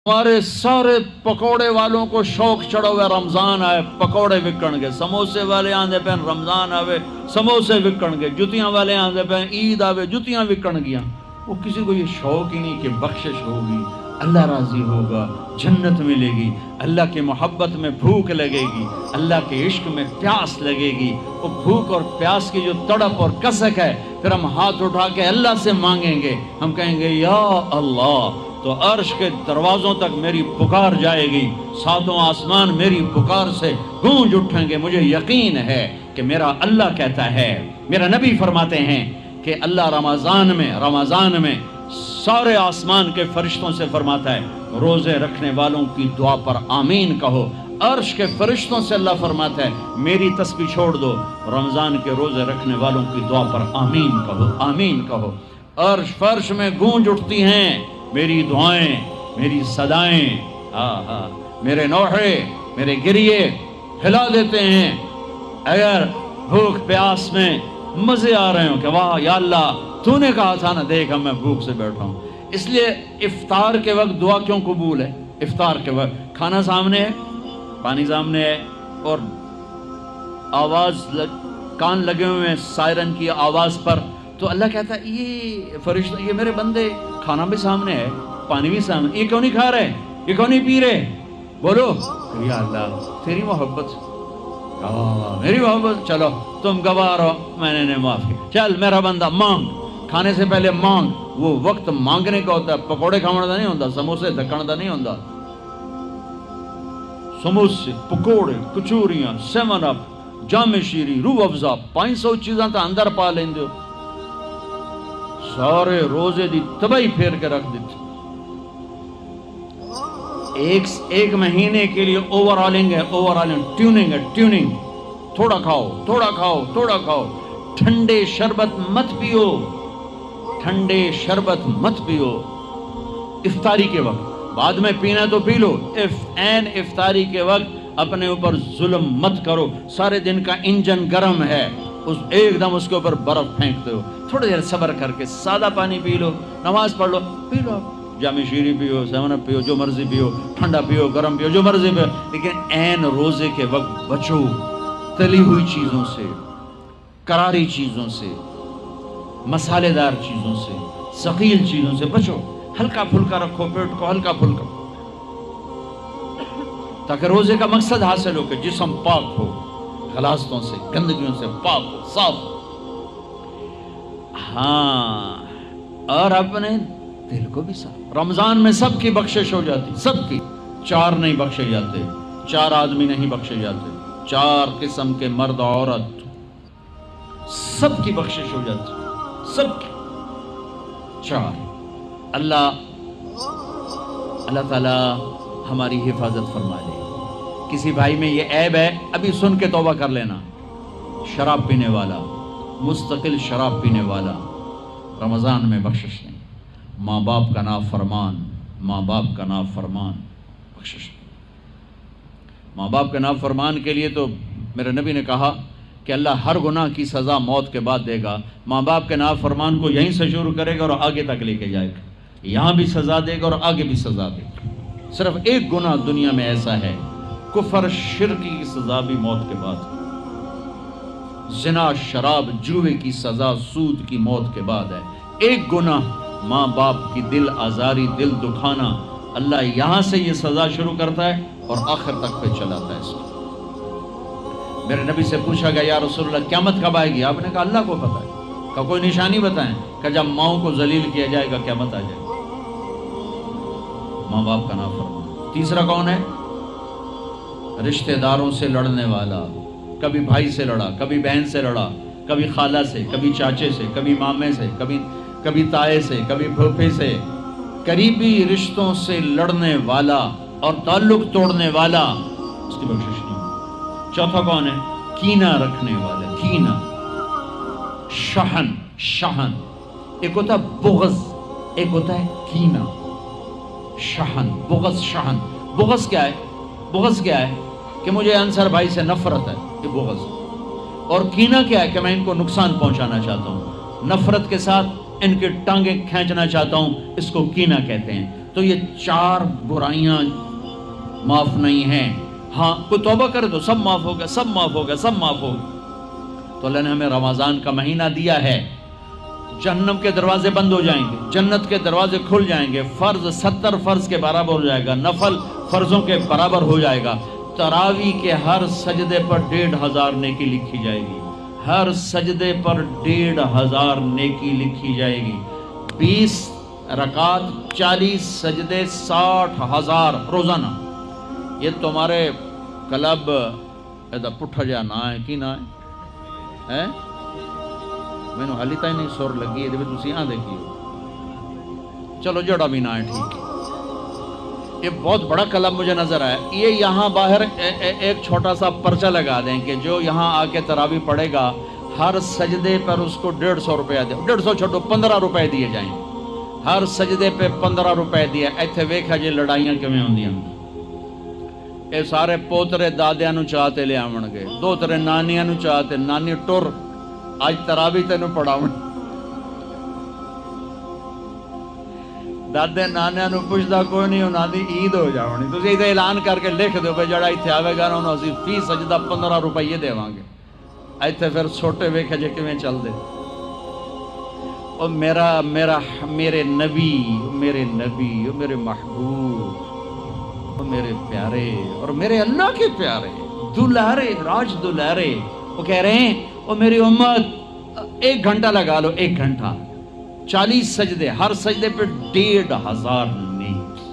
ہمارے سارے پکوڑے والوں کو شوق چڑھا ہوا رمضان آئے پکوڑے وکن گے، سموسے والے آندے پہن رمضان آوے سموسے وکن گے، جتیاں والے آندے پہن عید آوے جتیاں وکن گیا۔ وہ کسی کو یہ شوق ہی نہیں کہ بخشش ہوگی، اللہ راضی ہوگا، جنت ملے گی، اللہ کی محبت میں بھوک لگے گی، اللہ کے عشق میں پیاس لگے گی۔ وہ بھوک اور پیاس کی جو تڑپ اور کسک ہے، پھر ہم ہاتھ اٹھا کے اللہ سے مانگیں گے، ہم کہیں گے یا اللہ، تو عرش کے دروازوں تک میری پکار جائے گی، ساتوں آسمان میری پکار سے گونج اٹھیں گے۔ مجھے یقین ہے کہ میرا اللہ کہتا ہے، میرا نبی فرماتے ہیں کہ اللہ رمضان میں سارے آسمان کے فرشتوں سے فرماتا ہے روزے رکھنے والوں کی دعا پر آمین کہو۔ عرش کے فرشتوں سے اللہ فرماتا ہے میری تسبیح چھوڑ دو، رمضان کے روزے رکھنے والوں کی دعا پر آمین کہو، آمین کہو۔ عرش فرش میں گونج اٹھتی ہیں میری دعائیں، میری صدائیں، میرے نوحے، میرے گریے ہلا دیتے ہیں۔ اگر بھوک پیاس میں مزے آ رہے ہوں کہ واہ یا اللہ تو نے کہا تھا نا، دیکھ میں بھوک سے بیٹھا ہوں۔ اس لیے افطار کے وقت دعا کیوں قبول ہے؟ افطار کے وقت کھانا سامنے ہے، پانی سامنے ہے، اور آواز کان لگے ہوئے ہیں سائرن کی آواز پر، تو اللہ کہتا ہے یہ فرشتہ، یہ میرے بندے، کھانا بھی سامنے ہے، پانی بھی سامنے، یہ کیوں نہیں کھا رہے، یہ کیوں نہیں پی رہے؟ بولو یا اللہ تیری محبت، میری محبت، چلو تم گواہ رہو، میں نے معافی، چل میرا بندہ مانگ، کھانے سے پہلے مانگ۔ وہ وقت مانگنے کا ہوتا ہے، پکوڑے کھانے کا نہیں ہوتا، سموسے دکھنے کا نہیں ہوتا۔ سموسے، پکوڑے، کچوریاں، سیون اپ، جام شیری، روح افزا، 500 چیزاں تو اندر پا لیں دو، سارے روزے دی تباہی پھیر کے رکھ دیتے۔ ایک مہینے کے لیے اوور آلنگ ہے، اوور آلنگ، ٹیوننگ ہے، ٹیوننگ، تھوڑا کھاؤ، تھوڑا کھاؤ، تھوڑا کھاؤ، ٹھنڈے شربت مت پیو، ٹھنڈے شربت مت پیو افطاری کے وقت، بعد میں پینا تو پی لو، افطاری کے وقت اپنے اوپر ظلم مت کرو۔ سارے دن کا انجن گرم ہے، ایک دم اس کے اوپر برف پھینکتے ہو، تھوڑی دیر صبر کر کے سادہ پانی پی لو، نماز پڑھ لو، پی لو، جام شیری پیو، سیون اپ پیو، جو مرضی پیو، ٹھنڈا پیو، گرم پیو، جو مرضی پیو، لیکن عین روزے کے وقت بچو تلی ہوئی چیزوں سے، کراری چیزوں سے، مسالے دار چیزوں سے، ثقیل چیزوں سے بچو، ہلکا پھلکا رکھو پیٹ کو، ہلکا پھلکا، تاکہ روزے کا مقصد حاصل ہو کہ جسم پاک ہو، غلاظتوں سے، گندگیوں سے پاک ہو، صاف ہو۔ ہاں، اور اپنے دل کو بھی صاف۔ رمضان میں سب کی بخشش ہو جاتی، سب کی، 4 نہیں بخشے جاتے، 4 آدمی نہیں بخشے جاتے، 4 قسم کے مرد عورت، سب کی بخشش ہو جاتی، سب کی، 4۔ اللہ تعالی ہماری حفاظت فرما لے۔ کسی بھائی میں یہ عیب ہے، ابھی سن کے توبہ کر لینا، شراب پینے والا، مستقل شراب پینے والا، رمضان میں بخشش نہیں، ماں باپ کا نافرمان، ماں باپ کا نافرمان، بخشش نہیں۔ ماں باپ کا نافرمان کے لیے تو میرے نبی نے کہا کہ اللہ ہر گناہ کی سزا موت کے بعد دے گا۔ ماں باپ کے نافرمان کو یہیں سے شروع کرے گا اور آگے تک لے کے جائے گا، یہاں بھی سزا دے گا اور آگے بھی سزا دے گا۔ صرف ایک گناہ دنیا میں ایسا ہے، کفر شرک کی سزا بھی موت کے بعد، زنا، شراب، جوے کی سزا سود کی موت کے بعد ہے۔ ایک گناہ ماں باپ کی دل آزاری، دل دکھانا، اللہ یہاں سے یہ سزا شروع کرتا ہے اور آخر تک پہ چلاتا ہے اس کو۔ میرے نبی سے پوچھا گیا یا رسول اللہ قیامت کب آئے گی؟ آپ نے کہا اللہ کو پتہ ہے۔ کہ کوئی نشانی بتائیں؟ کہ جب ماؤں کو ذلیل کیا جائے گا قیامت آ جائے گا۔ ماں باپ کا نافرمان۔ تیسرا کون ہے؟ رشتہ داروں سے لڑنے والا، کبھی بھائی سے لڑا، کبھی بہن سے لڑا، کبھی خالہ سے، کبھی چاچے سے، کبھی مامے سے، کبھی تائے سے، کبھی پھوپھے سے، قریبی رشتوں سے لڑنے والا اور تعلق توڑنے والا، اس کی بخشش نہیں۔ چوتھا کون ہے؟ کینہ رکھنے والا، کینہ، شحن، ایک ہوتا ہے بغض، ایک ہوتا ہے کینہ، شحن، بغض، شحن۔ بغض کیا ہے؟ بغض کیا ہے؟ کہ مجھے انصر بھائی سے نفرت ہے، یہ بغض۔ اور کینہ کیا ہے؟ کہ میں ان کو نقصان پہنچانا چاہتا ہوں، نفرت کے ساتھ ان کے ٹانگیں کھینچنا چاہتا ہوں، اس کو کینہ کہتے ہیں۔ تو یہ 4 برائیاں معاف نہیں ہیں. ہاں کوئی توبہ کرے تو سب معاف ہو گیا، سب معاف ہو گیا، سب معاف ہو گیا. تو اللہ نے ہمیں رمضان کا مہینہ دیا ہے. جہنم کے دروازے بند ہو جائیں گے، جنت کے دروازے کھل جائیں گے، فرض 70 فرض کے برابر ہو جائے گا، نفل فرضوں کے برابر ہو جائے گا. تراویح کے ہر سجدے پر 1500 نیکی لکھی جائے گی. ہر سجدے پر 1500 نیکی لکھی جائے گی. 20 رکعت 40 سجدے 60,000 روزانہ. یہ تمہارے کلب ایدا پٹھا جا نہ ہے کی نہ ہے میں نے حالی تھی نہیں سر لگی یہ تھی آ دیکھی ہو. چلو جڑا بھی نہ ہے ٹھیک ہے. یہ بہت بڑا کلب مجھے نظر آیا. یہ یہاں باہر ایک چھوٹا سا پرچہ لگا دیں کہ جو یہاں آ کے تراویح پڑھے گا ہر سجدے پر اس کو 150 روپیہ دے. 150 چھوٹو 15 روپے دیے جائیں. ہر سجدے پہ 15 روپے دیے. ایتھے ویکھا جی لڑائیاں کیویں ہوندیاں. اے سارے پوترے دادیاں نو چاہتے لے آون گے، دوترے نانیاں نو چاہتے نانی ٹر اج تراویح تینوں پڑھاون. دادے نانیاں نو پوچھدا کوئی نہیں، انہاں دی عید ہو جاونی. تسی ایدے اعلان کر کے لکھ دیو بھئی جڑا ایتھے آوے گا نا انہوں اسی فی سجدہ 15 روپے دیواں گے. ایتھے پھر چھوٹے ویکھے جے کیویں چل دے. او میرے نبی، میرے محبوب، میرے پیارے اور میرے اللہ کے پیارے دلارے راج دلارے، وہ کہہ رہے ہیں او میری امت 1 گھنٹہ لگا لو. 1 گھنٹہ 40 سجدے، ہر سجدے پہ 1500 نیکی،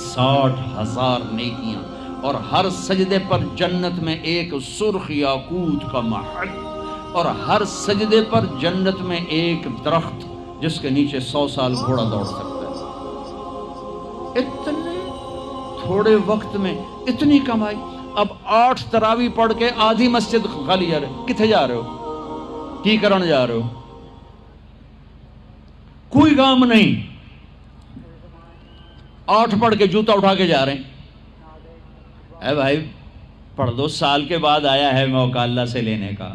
60,000 نیکیاں. اور ہر سجدے پر جنت میں ایک سرخ یاقوت کا محل، اور ہر سجدے پر جنت میں ایک درخت جس کے نیچے 100 سال گھوڑا دوڑ سکتا ہے. اتنے تھوڑے وقت میں اتنی کمائی. اب 8 تراویح پڑھ کے آدھی مسجد خالی جا رہے. کتھے جا رہے ہو؟ کی کرن جا رہے ہو؟ کوئی کام نہیں. 8 پڑھ کے جوتا اٹھا کے جا رہے ہیں. اے بھائی پڑھ دو، سال کے بعد آیا ہے موقع اللہ سے لینے کا.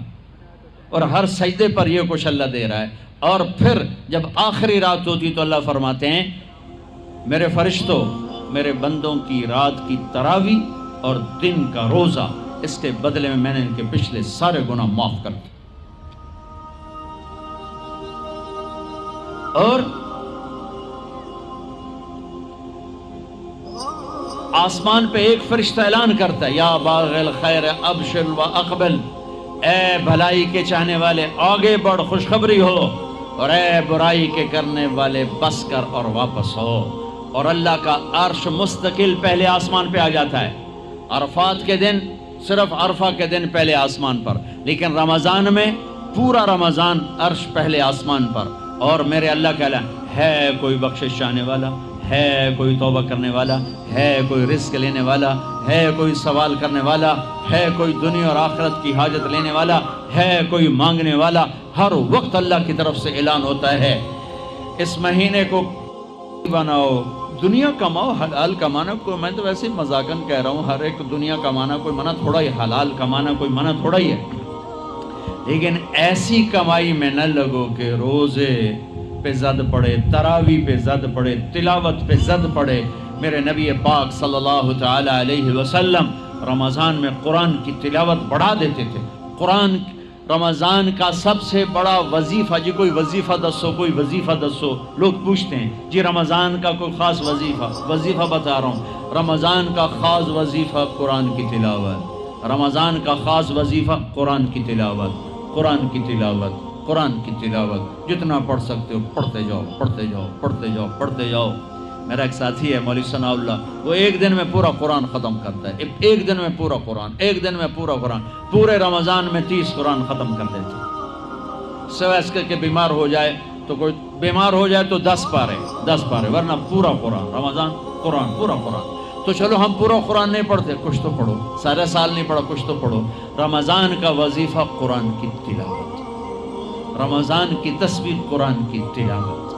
اور ہر سجدے پر یہ کچھ اللہ دے رہا ہے. اور پھر جب آخری رات ہوتی تو اللہ فرماتے ہیں میرے فرشتوں، میرے بندوں کی رات کی تراویح اور دن کا روزہ، اس کے بدلے میں نے ان کے پچھلے سارے گناہ معاف کر دیے. اور آسمان پہ ایک فرشتہ اعلان کرتا ہے یا باغ الخیر ابشر و اقبل، اے بھلائی کے چاہنے والے آگے بڑھ خوشخبری ہو، اور اے برائی کے کرنے والے بس کر اور واپس ہو. اور اللہ کا عرش مستقل پہلے آسمان پہ آ جاتا ہے. عرفات کے دن صرف عرفہ کے دن پہلے آسمان پر، لیکن رمضان میں پورا رمضان عرش پہلے آسمان پر. اور میرے اللہ کا اعلان ہے کوئی بخشش چاہنے والا، ہے کوئی توبہ کرنے والا، ہے کوئی رزق لینے والا، ہے کوئی سوال کرنے والا، ہے کوئی دنیا اور آخرت کی حاجت لینے والا، ہے کوئی مانگنے والا. ہر وقت اللہ کی طرف سے اعلان ہوتا ہے اس مہینے کو بناؤ، دنیا کماؤ، حلال کمانا. کوئی میں تو ویسے مذاقن کہہ رہا ہوں، ہر ایک دنیا کمانا کوئی منع تھوڑا ہی، حلال کمانا کوئی منع تھوڑا ہی ہے. لیکن ایسی کمائی میں نہ لگو کہ روزے پہ زد پڑے، تراویح پہ زد پڑے، تلاوت پہ زد پڑے. میرے نبی پاک صلی اللہ تعالی علیہ وسلم رمضان میں قرآن کی تلاوت بڑھا دیتے تھے. قرآن رمضان کا سب سے بڑا وظیفہ، جی کوئی وظیفہ دسو، کوئی وظیفہ دسو. لوگ پوچھتے ہیں جی رمضان کا کوئی خاص وظیفہ بتا رہا ہوں. رمضان کا خاص وظیفہ قرآن کی تلاوت. رمضان کا خاص وظیفہ قرآن کی تلاوت، قرآن کی تلاوت، قرآن کی تلاوت. جتنا پڑھ سکتے ہو پڑھتے جاؤ، پڑھتے جاؤ، پڑھتے جاؤ، پڑھتے جاؤ. میرا ایک ساتھی ہے مولوی ثناء اللہ، وہ ایک دن میں پورا قرآن ختم کرتا ہے. ایک دن میں پورا قرآن، ایک دن میں پورا قرآن. پورے رمضان میں 30 قرآن ختم کر دیتے. سوائے اس کے بیمار ہو جائے تو کوئی بیمار ہو جائے تو 10 پارے، ورنہ پورا قرآن رمضان، قرآن پورا قرآن. تو چلو ہم پورا قرآن نہیں پڑھتے، کچھ تو پڑھو. سارے سال نہیں پڑھا، کچھ تو پڑھو. رمضان کا وظیفہ قرآن کی تلاوت، رمضان کی تسبیح قرآن کی تلاوت،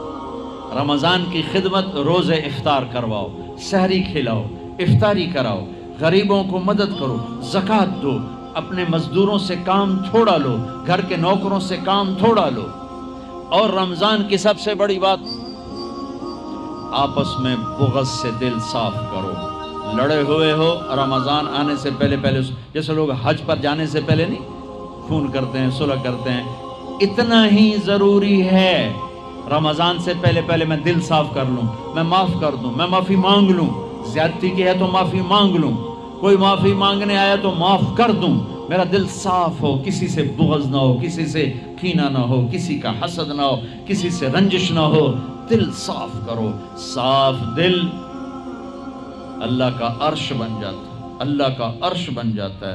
رمضان کی خدمت. روزے افطار کرواؤ، سحری کھلاؤ، افطاری کراؤ، غریبوں کو مدد کرو، زکوٰۃ دو، اپنے مزدوروں سے کام تھوڑا لو، گھر کے نوکروں سے کام تھوڑا لو. اور رمضان کی سب سے بڑی بات، آپس میں بغض سے دل صاف کرو. لڑے ہوئے ہو رمضان آنے سے پہلے جیسے لوگ حج پر جانے سے پہلے نہیں فون کرتے ہیں، صلح کرتے ہیں، اتنا ہی ضروری ہے رمضان سے پہلے میں دل صاف کر لوں، میں معاف کر دوں، میں معافی مانگ لوں. زیادتی کی ہے تو معافی مانگ لوں، کوئی معافی مانگنے آیا تو معاف کر دوں. میرا دل صاف ہو، کسی سے بغض نہ ہو، کسی سے کینہ نہ ہو، کسی کا حسد نہ ہو، کسی سے رنجش نہ ہو. دل صاف کرو. صاف دل اللہ کا عرش بن جاتا ہے، اللہ کا عرش بن جاتا ہے.